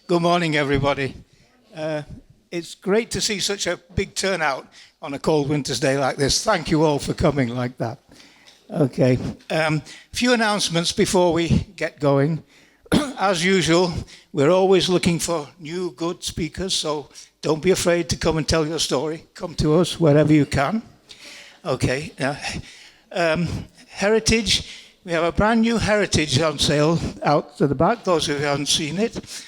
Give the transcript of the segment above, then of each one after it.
Good morning, everybody. It's great to see such a big turnout on a cold winter's day like this. Thank you all for coming like that. Okay, few announcements before we get going. As usual, we're always looking for new, good speakers, so don't be afraid to come and tell your story. Come to us wherever you can. Okay, Heritage. We have a brand new Heritage on sale out to the back, those who haven't seen it.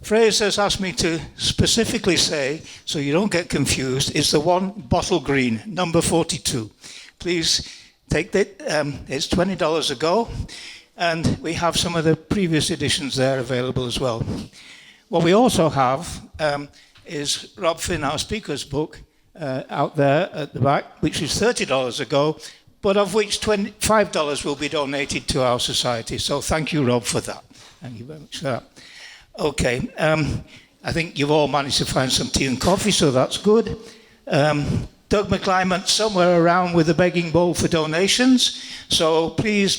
Fraser's asked me to specifically say, so you don't get confused, it's the one bottle green, number 42. Please take that, it's $20 a go, and we have some of the previous editions there available as well. What we also have is Rob Fynn, our speaker's book, out there at the back, which is $30 a go, but of which $25 will be donated to our society. So thank you, Rob, for that. Thank you very much for that. Okay, I think you've all managed to find some tea and coffee, so that's good. Doug McClymonth somewhere around with a begging bowl for donations. So please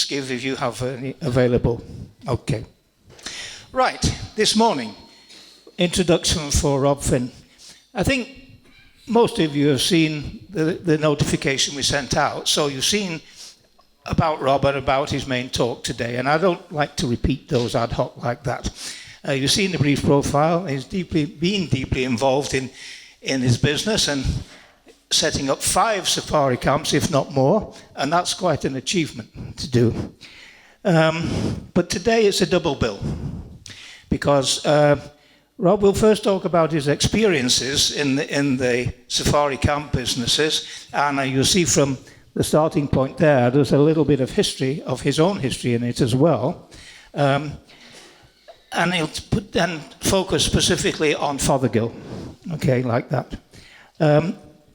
give if you have any available. Okay. Right, this morning, introduction for Rob Fynn. I think most of you have seen the notification we sent out, so you've seen about Rob and about his main talk today, and I don't like to repeat those ad hoc like that. You've seen the brief profile. He's been deeply involved in his business and setting up 5 safari camps, if not more, and that's quite an achievement to do. But today it's a double bill, because Rob will first talk about his experiences in the safari camp businesses, and you'll see from the starting point there's a little bit of history, of his own history in it as well. And he'll then focus specifically on Fothergill, okay, like that.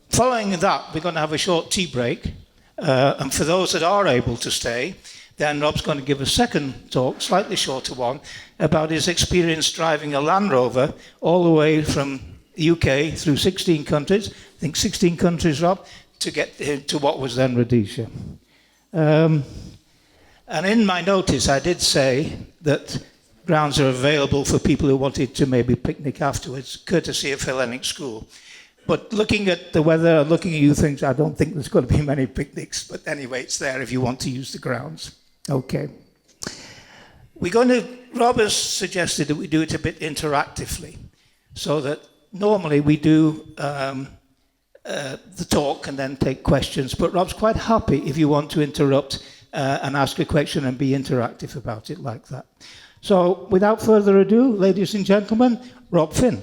Following that, we're going to have a short tea break, and for those that are able to stay, then Rob's going to give a second talk, slightly shorter one, about his experience driving a Land Rover all the way from the UK through 16 countries, I think 16 countries, Rob, to get to what was then Rhodesia. And in my notice, I did say that grounds are available for people who wanted to maybe picnic afterwards, courtesy of Hellenic School. But looking at the weather and looking at you things, I don't think there's going to be many picnics. But anyway, it's there if you want to use the grounds. Okay. Rob has suggested that we do it a bit interactively, so that normally we do the talk and then take questions, but Rob's quite happy if you want to interrupt and ask a question and be interactive about it like that. So without further ado, ladies and gentlemen, Rob Fynn.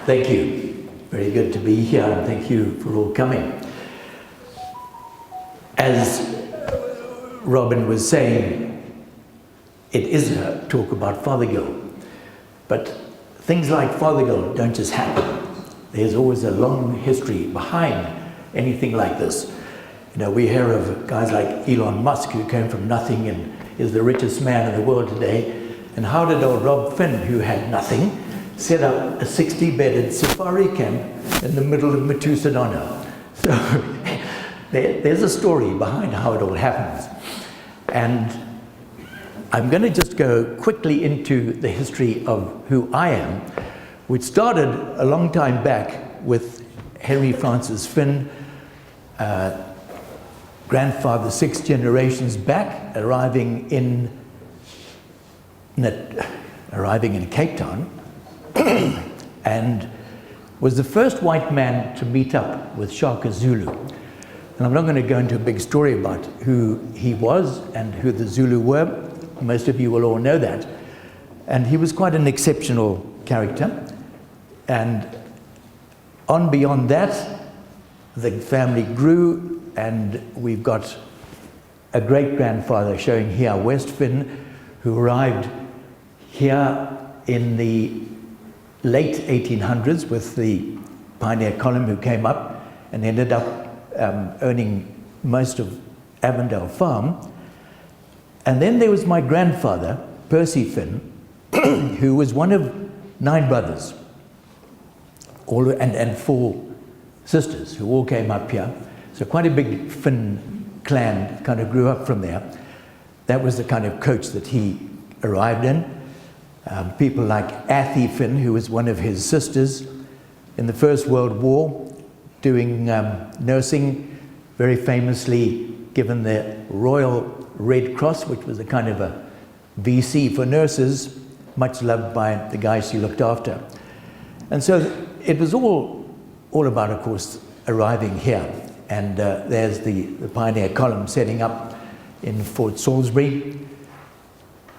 Thank you. Very good to be here, and thank you for all coming. As Robin was saying, it is a talk about Fothergill, but things like Fothergill don't just happen. There's always a long history behind anything like this. You know, we hear of guys like Elon Musk, who came from nothing and is the richest man in the world today. And how did old Rob Fynn, who had nothing, set up a 60-bedded safari camp in the middle of Matusadona? So there's a story behind how it all happens. And I'm going to just go quickly into the history of who I am, which started a long time back with Henry Francis Fynn, grandfather 6 generations back, arriving in Cape Town, and was the first white man to meet up with Shaka Zulu. And I'm not going to go into a big story about who he was and who the Zulu were. Most of you will all know that. And he was quite an exceptional character. And on beyond that, the family grew, and we've got a great-grandfather showing here, West Fynn, who arrived here in the late 1800s with the pioneer column, who came up and ended up owning most of Avondale Farm. And then there was my grandfather, Percy Fynn, who was one of 9 brothers, and 4 sisters who all came up here. So quite a big Fynn clan kind of grew up from there. That was the kind of coach that he arrived in. People like Fynn, who was one of his sisters in the First World War, doing nursing, very famously given the Royal Red Cross, which was a kind of a VC for nurses, much loved by the guys she looked after. And so it was all about, of course, arriving here. And there's the Pioneer Column setting up in Fort Salisbury.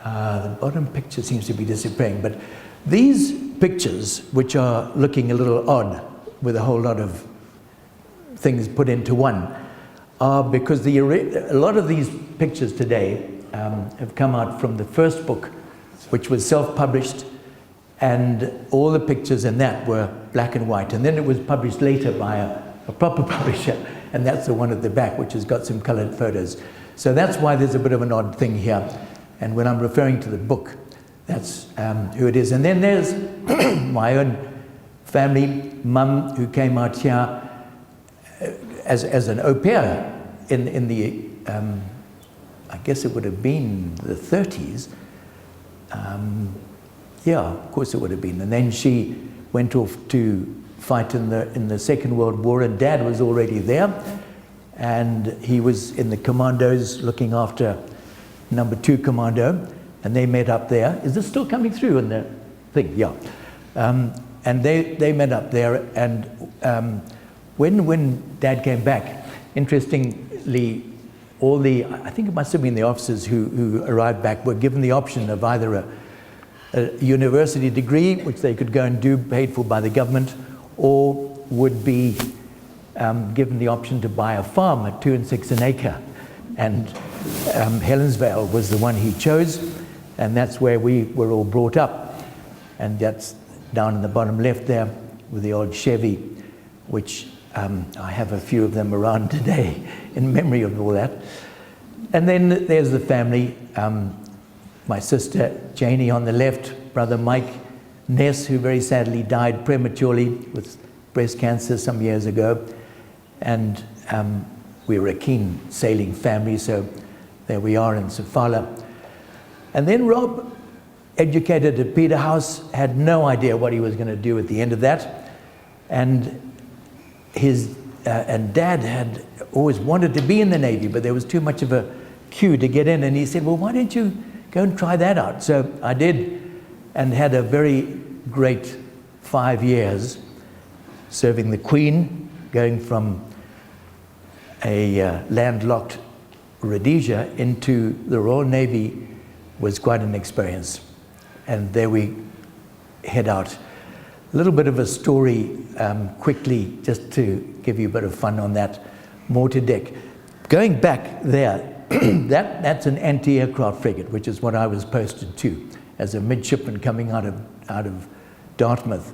The bottom picture seems to be disappearing, but these pictures, which are looking a little odd with a whole lot of things put into one, are because a lot of these pictures today have come out from the first book, which was self-published, and all the pictures in that were black and white. And then it was published later by a proper publisher, and that's the one at the back, which has got some colored photos. So that's why there's a bit of an odd thing here. And when I'm referring to the book, that's who it is. And then there's my own family, mum, who came out here as an au pair in the, I guess it would have been the 30s. Yeah, of course it would have been. And then she went off to fight in the Second World War, and Dad was already there. And he was in the commandos looking after number 2 commando, and they met up there. Is this still coming through in the thing? Yeah. And they met up there, and when Dad came back, interestingly, all the, I think it must have been the officers who arrived back, were given the option of either a university degree, which they could go and do, paid for by the government, or would be given the option to buy a farm at 2 6 an acre. And Helensvale was the one he chose, and that's where we were all brought up. And that's down in the bottom left there with the old Chevy, which I have a few of them around today in memory of all that. And then there's the family, my sister Janie on the left, brother Mike Ness, who very sadly died prematurely with breast cancer some years ago. And we were a keen sailing family, so there we are in Sofala. And then Rob, educated at Peterhouse, had no idea what he was going to do at the end of that. And and Dad had always wanted to be in the Navy, but there was too much of a queue to get in. And he said, well, why don't you go and try that out? So I did, and had a very great 5 years serving the Queen, going from a landlocked Rhodesia into the Royal Navy was quite an experience. And there we head out. A little bit of a story quickly, just to give you a bit of fun on that mortar deck. Going back there, that's an anti-aircraft frigate, which is what I was posted to as a midshipman coming out of Dartmouth.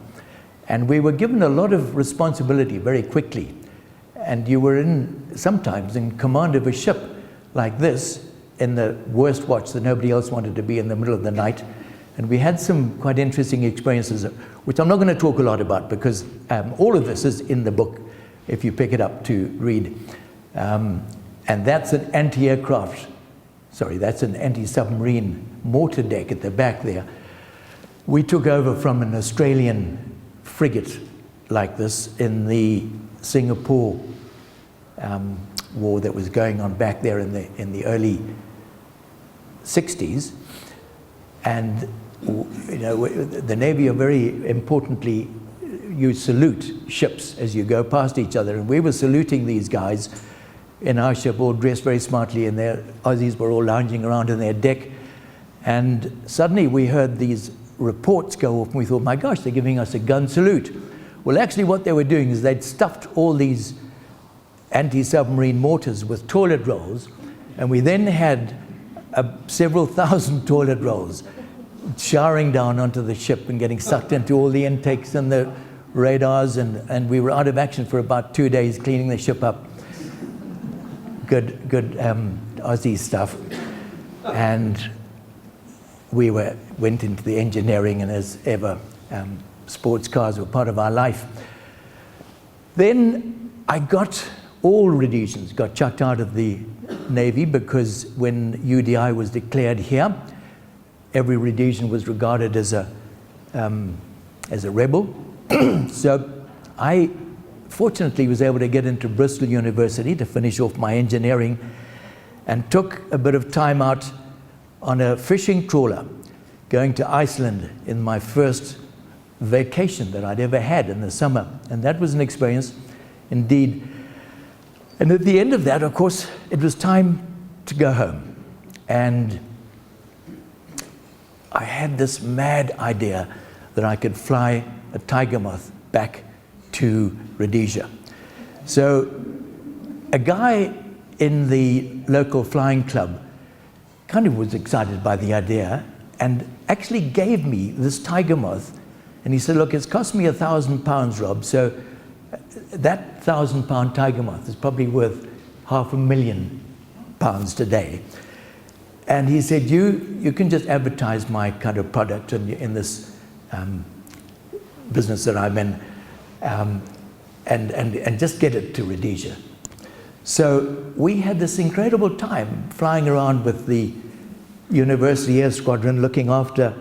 And we were given a lot of responsibility very quickly. And you were sometimes in command of a ship like this, in the worst watch that nobody else wanted to be in the middle of the night. And we had some quite interesting experiences, which I'm not going to talk a lot about, because all of this is in the book, if you pick it up to read. And that's an anti-aircraft, sorry, that's an anti-submarine mortar deck at the back there. We took over from an Australian frigate like this in the Singapore war that was going on back there in the early 60s. And you know, the Navy are very importantly, you salute ships as you go past each other. And we were saluting these guys in our ship, all dressed very smartly, and their Aussies were all lounging around in their deck. And suddenly we heard these reports go off, and we thought, my gosh, they're giving us a gun salute. Well, actually what they were doing is they'd stuffed all these anti-submarine mortars with toilet rolls, and we then had several thousand toilet rolls showering down onto the ship and getting sucked into all the intakes and the radars, and we were out of action for about 2 days cleaning the ship up. Good Aussie stuff. And we went into the engineering, and as ever, sports cars were part of our life. Then I got all Rhodesians got chucked out of the Navy because when UDI was declared here, every Rhodesian was regarded as a rebel. So I fortunately was able to get into Bristol University to finish off my engineering, and took a bit of time out on a fishing trawler going to Iceland in my first vacation that I'd ever had in the summer. And that was an experience indeed. And at the end of that, of course, it was time to go home. And I had this mad idea that I could fly a tiger moth back to Rhodesia. So a guy in the local flying club kind of was excited by the idea and actually gave me this tiger moth. And he said, look, it's cost me £1,000, Rob, so that £1,000 tiger moth is probably worth £500,000 today. And he said, you can just advertise my kind of product in this business that I'm in, and just get it to Rhodesia. So we had this incredible time flying around with the University Air Squadron looking after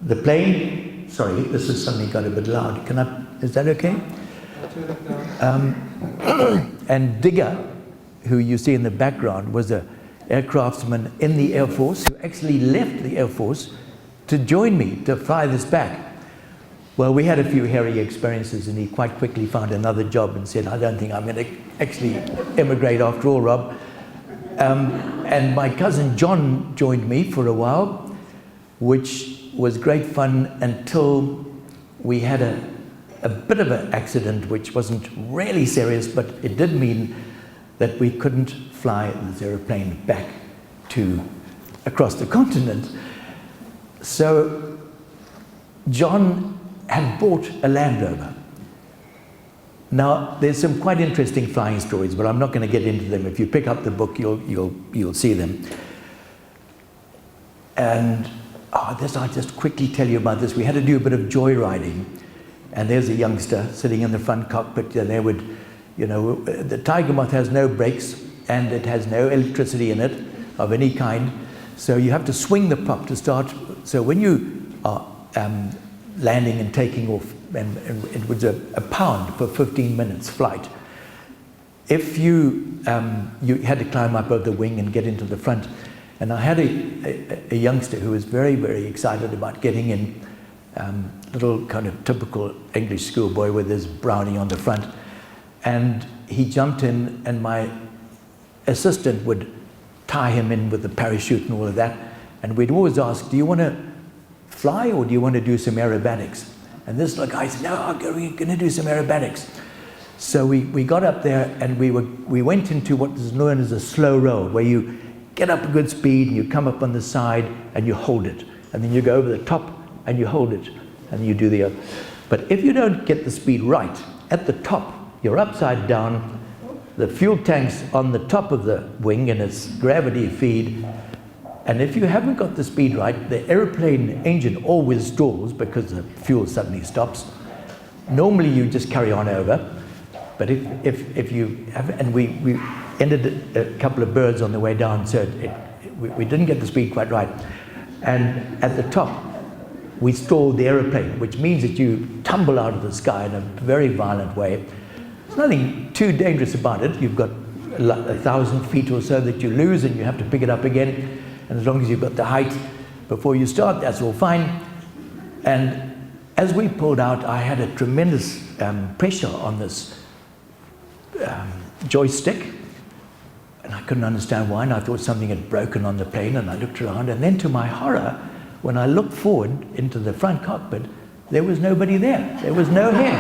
the plane. Sorry, this is suddenly got a bit loud. Is that okay? And Digger, who you see in the background, was an aircraftsman in the Air Force who actually left the Air Force to join me to fly this back. Well, we had a few hairy experiences, and he quite quickly found another job and said, I don't think I'm going to actually emigrate after all, Rob. And my cousin John joined me for a while, which was great fun until we had a bit of an accident, which wasn't really serious, but it did mean that we couldn't fly this aeroplane back across the continent. So John had bought a Land Rover. Now, there's some quite interesting flying stories, but I'm not going to get into them. If you pick up the book, you'll see them. And I'll just quickly tell you about this. We had to do a bit of joyriding, and there's a youngster sitting in the front cockpit, and they would, the tiger moth has no brakes, and it has no electricity in it of any kind. So you have to swing the prop to start. So when you are landing and taking off, and it was a pound for 15 minutes flight. If you had to climb up over the wing and get into the front, and I had a youngster who was very, very excited about getting in, little kind of typical English schoolboy with his brownie on the front, and he jumped in, and my assistant would tie him in with the parachute and all of that, and we'd always ask, do you want to fly or do you want to do some aerobatics? And this little guy said, no, we're going to do some aerobatics. So we got up there, and we went into what is known as a slow roll, where you get up a good speed and you come up on the side and you hold it, and then you go over the top and you hold it, and you do the other. But if you don't get the speed right, at the top, you're upside down, the fuel tank's on the top of the wing and it's gravity feed, and if you haven't got the speed right, the airplane engine always stalls because the fuel suddenly stops. Normally you just carry on over, but if you have, and we ended a couple of birds on the way down, so we didn't get the speed quite right. And at the top, we stalled the aeroplane, which means that you tumble out of the sky in a very violent way. There's nothing too dangerous about it. You've got 1,000 feet or so that you lose, and you have to pick it up again. And as long as you've got the height before you start, that's all fine. And as we pulled out, I had a tremendous pressure on this joystick, and I couldn't understand why, and I thought something had broken on the plane, and I looked around, and then to my horror, when I looked forward into the front cockpit, there was nobody there. There was no hair.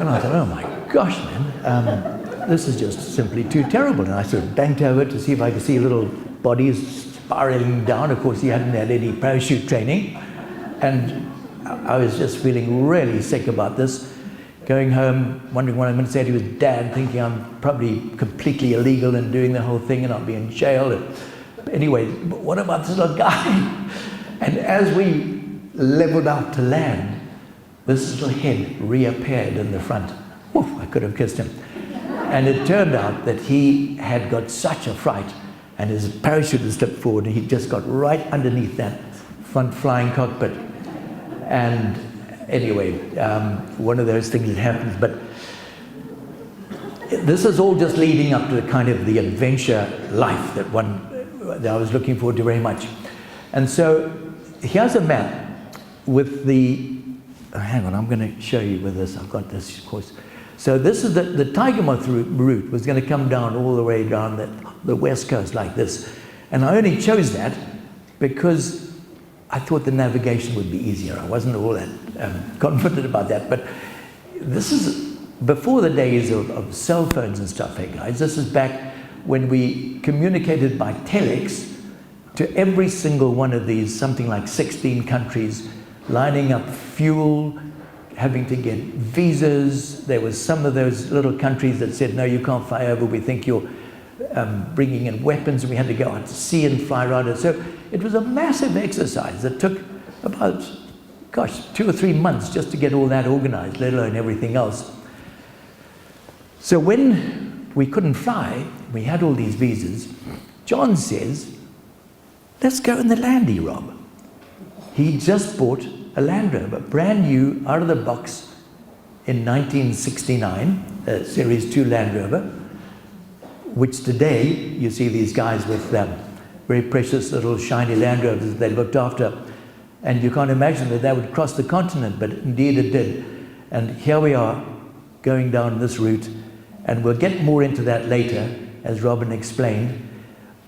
And I thought, oh my gosh, man, this is just simply too terrible. And I sort of bent over to see if I could see little bodies spiraling down. Of course, he hadn't had any parachute training. And I was just feeling really sick about this. Going home, wondering what I'm going to say to his dad, thinking I'm probably completely illegal and doing the whole thing and I'll be in jail. Anyway, what about this little guy? And as we leveled out to land, this little head reappeared in the front. Oof, I could have kissed him. And it turned out that he had got such a fright, and his parachute had slipped forward, and he just got right underneath that front flying cockpit. And anyway, one of those things that happens. But this is all just leading up to the kind of the adventure life that I was looking forward to very much. And so here's a map with the, hang on, I'm going to show you with this. I've got this, of course. So this is the tiger moth route was going to come down all the way down the west coast like this. And I only chose that because I thought the navigation would be easier. I wasn't all that confident about that. But this is before the days of cell phones and stuff, hey guys. This is back when we communicated by telex to every single one of these, something like 16 countries, lining up fuel, having to get visas. There was some of those little countries that said, no, you can't fly over, we think you're bringing in weapons, and we had to go out to sea and fly around it. So it was a massive exercise that took about, gosh, 2 or 3 months just to get all that organized, let alone everything else. So when we couldn't fly, we had all these visas, John says, let's go in the Landy, Rob. He just bought a Land Rover, brand new, out of the box, in 1969, a Series 2 Land Rover, which today, you see these guys with very precious little shiny Land Rovers that they looked after, and you can't imagine that they would cross the continent, but indeed it did. And here we are, going down this route, and we'll get more into that later, as Robin explained,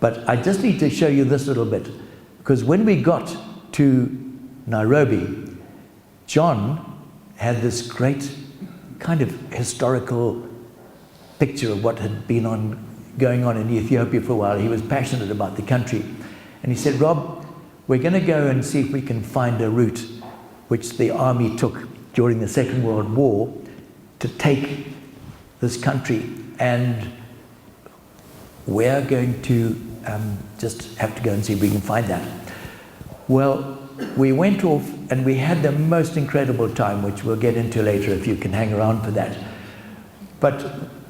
but I just need to show you this little bit, because when we got to Nairobi, John had this great kind of historical picture of what had been going on in Ethiopia for a while. He was passionate about the country. And he said, Rob, we're going to go and see if we can find a route which the army took during the Second World War to take this country. And we're going to just have to go and see if we can find that. Well, we went off and we had the most incredible time, which we'll get into later if you can hang around for that. But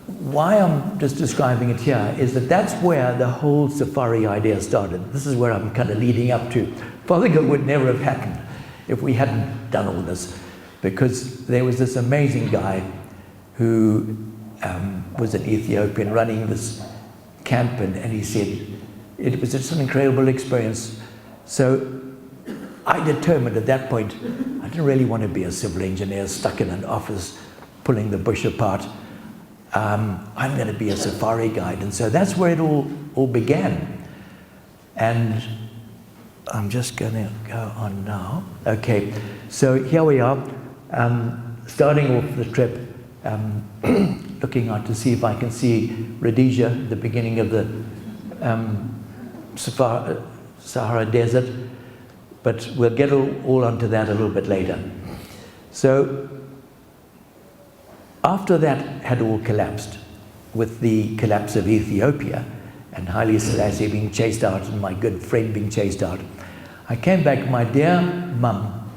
why I'm just describing it here is that that's where the whole safari idea started. This is where I'm kind of leading up to. Fothergill would never have happened if we hadn't done all this, because there was this amazing guy who was an Ethiopian running this camp, and he said it was just an incredible experience. So I determined at that point, I didn't really want to be a civil engineer stuck in an office pulling the bush apart. I'm going to be a safari guide. And so that's where it all began. And I'm just going to go on now. Okay, so here we are, starting off the trip, looking out to see if I can see Rhodesia, the beginning of the Sahara Desert. But we'll get all onto that a little bit later. So after that had all collapsed, with the collapse of Ethiopia and Haile Selassie being chased out and my good friend being chased out, I came back. My dear mum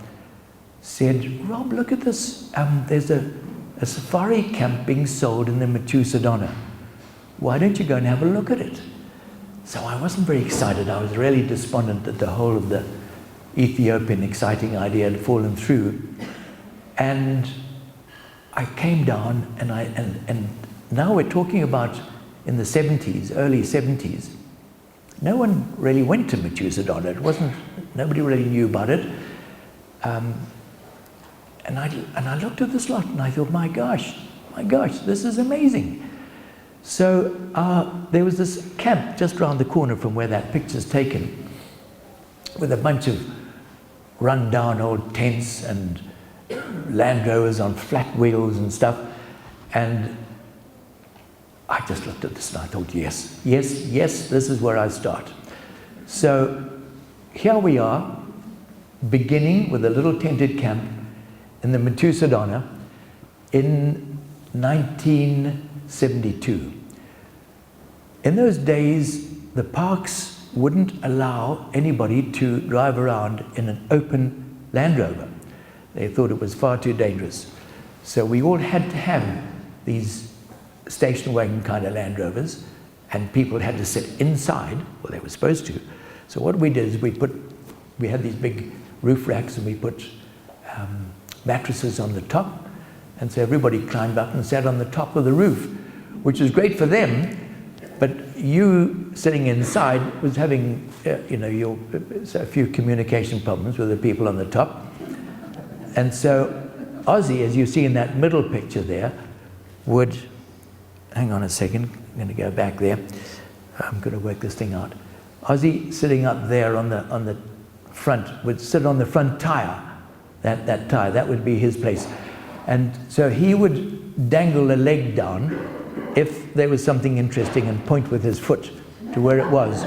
said, Rob, look at this. There's a safari camp being sold in the Matusadona. Why don't you go and have a look at it? So I wasn't very excited. I was really despondent that the whole of the Ethiopian exciting idea had fallen through. And I came down, and now we're talking about in the 70s, early 70s. No one really went to Matusadona. Nobody really knew about it. And I looked at this lot and I thought, my gosh, this is amazing. So there was this camp just around the corner from where that picture's taken, with a bunch of run-down old tents and Land Rovers on flat wheels and stuff. And I just looked at this and I thought, yes, this is where I start. So here we are, beginning with a little tented camp in the Matusadona in 1972. In those days, the parks wouldn't allow anybody to drive around in an open Land Rover. They thought it was far too dangerous. So we all had to have these station wagon kind of Land Rovers, and people had to sit inside, well, they were supposed to. So what we did is we had these big roof racks, and we put mattresses on the top, and so everybody climbed up and sat on the top of the roof, which was great for them, but you sitting inside was having, a few communication problems with the people on the top. And so Ozzy, as you see in that middle picture there, would, hang on a second, I'm going to go back there. I'm going to work this thing out. Ozzy sitting up there on the front would sit on the front tire, that tire, that would be his place. And so he would dangle a leg down if there was something interesting and point with his foot to where it was.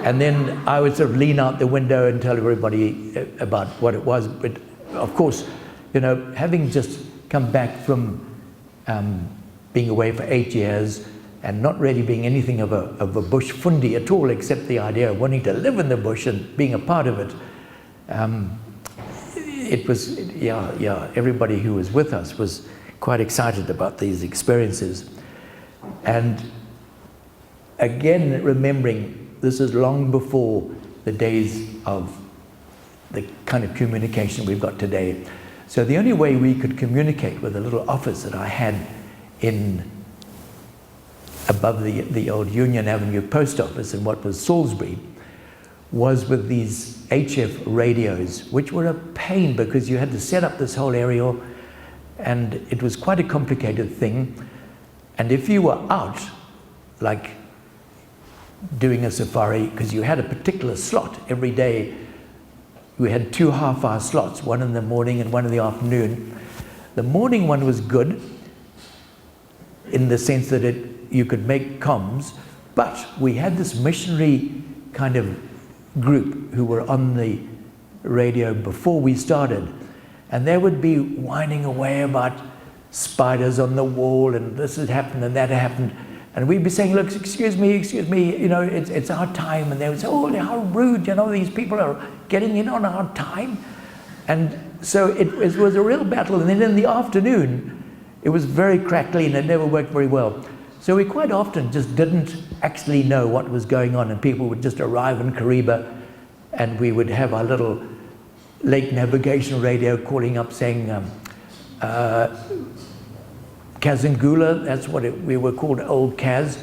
And then I would sort of lean out the window and tell everybody about what it was. But of course, having just come back from being away for 8 years and not really being anything of a bush fundi at all, except the idea of wanting to live in the bush and being a part of it, it was, everybody who was with us was quite excited about these experiences. And again, remembering this is long before the days of the kind of communication we've got today. So the only way we could communicate with a little office that I had above the old Union Avenue post office in what was Salisbury was with these HF radios, which were a pain because you had to set up this whole aerial, and it was quite a complicated thing. And if you were out, like doing a safari, because you had a particular slot every day, we had 2 half-hour slots, one in the morning and one in the afternoon. The morning one was good in the sense that you could make comms, but we had this missionary kind of group who were on the radio before we started, and they would be whining away about spiders on the wall, and this had happened and that happened, and we'd be saying, look, excuse me, it's our time, and they would say, oh, how rude, these people are getting in on our time. And so it was a real battle. And then in the afternoon, it was very crackly and it never worked very well. So we quite often just didn't actually know what was going on, and people would just arrive in Kariba, and we would have our little lake navigation radio calling up saying, Kazangula, that's what we were called, Old Kaz.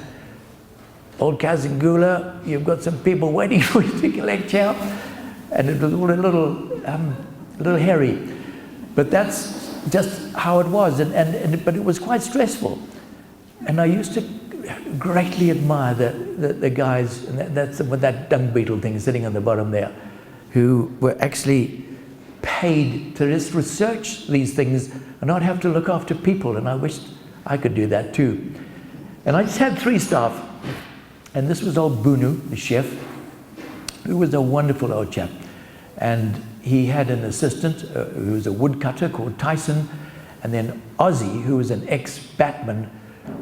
Old Kazangula, you've got some people waiting for you to collect you. And it was all a little hairy. But that's just how it was, but it was quite stressful. And I used to greatly admire the guys, and that's with that dung beetle thing sitting on the bottom there, who were actually paid to just research these things and not have to look after people, and I wished I could do that too. And I just had 3 staff, and this was old Bunu, the chef, who was a wonderful old chap. And he had an assistant who was a woodcutter called Tyson, and then Ozzy, who was an ex-batman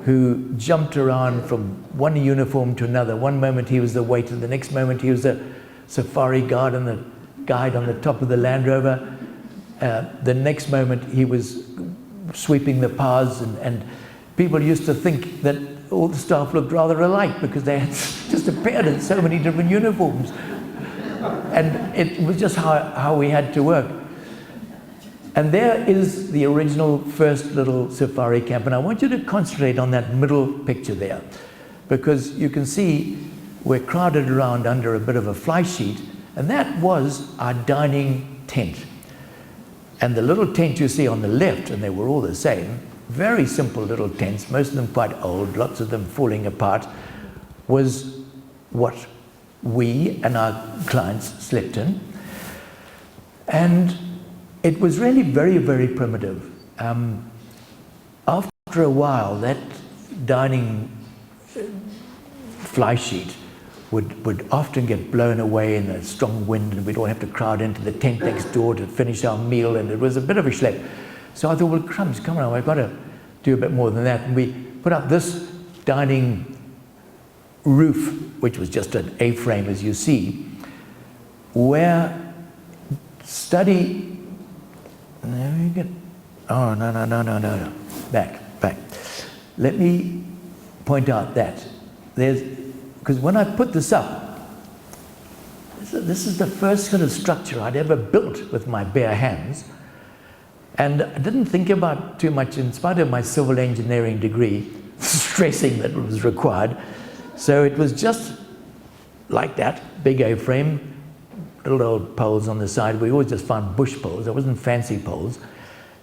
who jumped around from one uniform to another. One moment he was the waiter, the next moment he was a safari guide on the top of the Land Rover. The next moment he was sweeping the paths, and people used to think that all the staff looked rather alike because they had just appeared in so many different uniforms. And it was just how we had to work. And there is the original first little safari camp, and I want you to concentrate on that middle picture there, because you can see we're crowded around under a bit of a fly sheet, and that was our dining tent. And the little tent you see on the left, and they were all the same, very simple little tents, most of them quite old, lots of them falling apart, was what we and our clients slept in. And it was really very, very primitive. After a while, that dining fly sheet would often get blown away in a strong wind, and we'd all have to crowd into the tent next door to finish our meal, and it was a bit of a schlep. So I thought, well, crumbs, come on, I've got to do a bit more than that. And we put up this dining roof, which was just an A-frame, as you see, where back. let me point out that because when I put this up, this is the first kind of structure I'd ever built with my bare hands. And I didn't think about too much, in spite of my civil engineering degree, stressing that it was required. So it was just like that, big A-frame, little old poles on the side. We always just found bush poles. There wasn't fancy poles.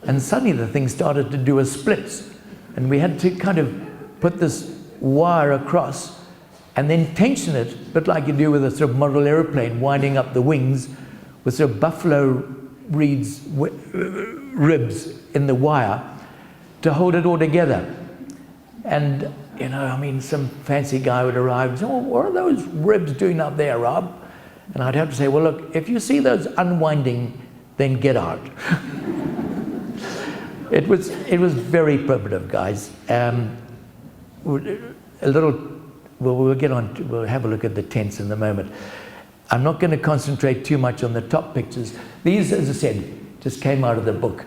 And suddenly the thing started to do a splits. And we had to kind of put this wire across and then tension it, a bit like you do with a sort of model airplane, winding up the wings with sort of buffalo reeds, ribs in the wire to hold it all together. And, you know, I mean, some fancy guy would arrive and say, "Oh, what are those ribs doing up there, Rob?" And I'd have to say, "Well, look, if you see those unwinding, then get out." It was very primitive, guys. We'll get on to, we'll have a look at the tents in a moment. I'm not going to concentrate too much on the top pictures. These, as I said, just came out of the book.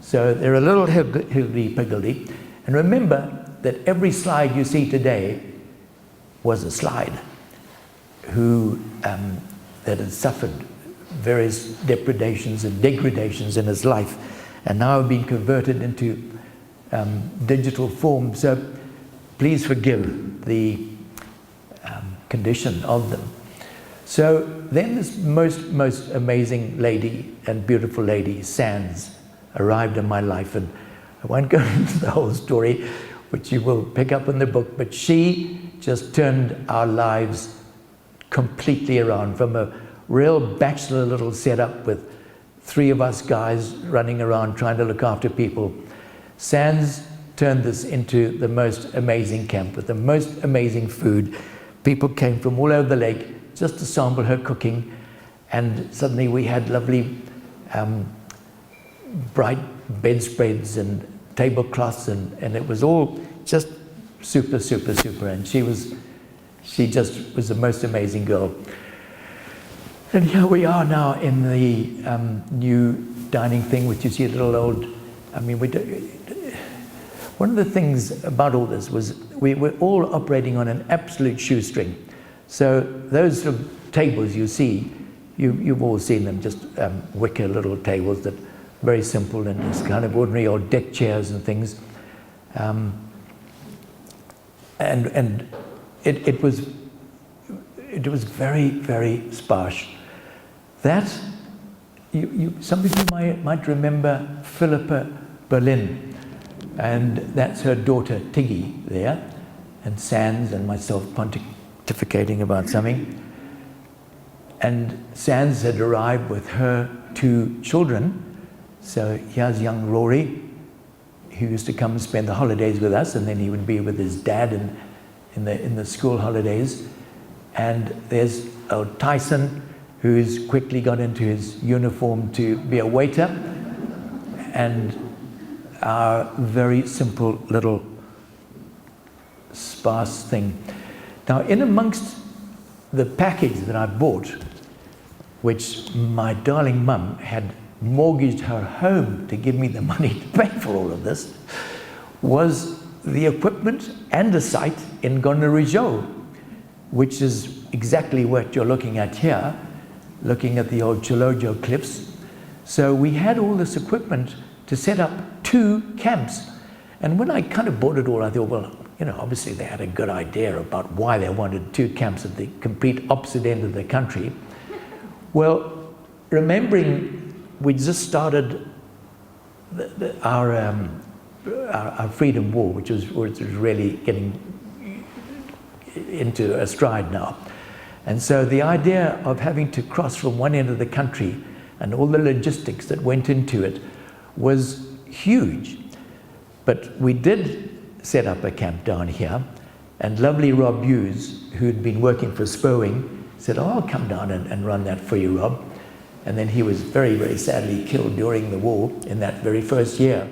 So they're a little higgledy-piggledy. And remember that every slide you see today was a slide that had suffered various depredations and degradations in his life, and now have been converted into digital form. So please forgive the condition of them. So then this most amazing lady and beautiful lady, Sands, arrived in my life, and I won't go into the whole story, which you will pick up in the book, but she just turned our lives completely around, from a real bachelor little setup with 3 of us guys running around trying to look after people. Sands turned this into the most amazing camp with the most amazing food. People came from all over the lake just to sample her cooking, and suddenly we had lovely bright bedspreads and tablecloths, and it was all just super, super, super. And she just was the most amazing girl. And here we are now in the new dining thing, which you see a little old, I mean, one of the things about all this was we were all operating on an absolute shoestring. So those sort of tables you see, you've all seen them, just wicker little tables that very simple and just kind of ordinary old deck chairs and things. And it was very, very sparse. That, some of you might remember Philippa Berlin, and that's her daughter Tiggy there, and Sands and myself pontificating about something. And Sands had arrived with her 2 children. So here's young Rory, who used to come and spend the holidays with us, and then he would be with his dad in the school holidays. And there's old Tyson, who's quickly got into his uniform to be a waiter, and our very simple little sparse thing. Now, in amongst the package that I bought, which my darling mum had mortgaged her home to give me the money to pay for all of this, was the equipment and a site in Gonarijou, which is exactly what you're looking at here, looking at the old Chilojo cliffs. So we had all this equipment to set up 2 camps. And when I kind of bought it all, I thought, well, you know, obviously they had a good idea about why they wanted 2 camps at the complete opposite end of the country. Well, remembering we just started our freedom war, which was really getting into a stride now. And so the idea of having to cross from one end of the country and all the logistics that went into it was huge. But we did set up a camp down here, and lovely Rob Hughes, who'd been working for Spurwing, said, "Oh, I'll come down and run that for you, Rob." And then he was very, very sadly killed during the war in that very first year.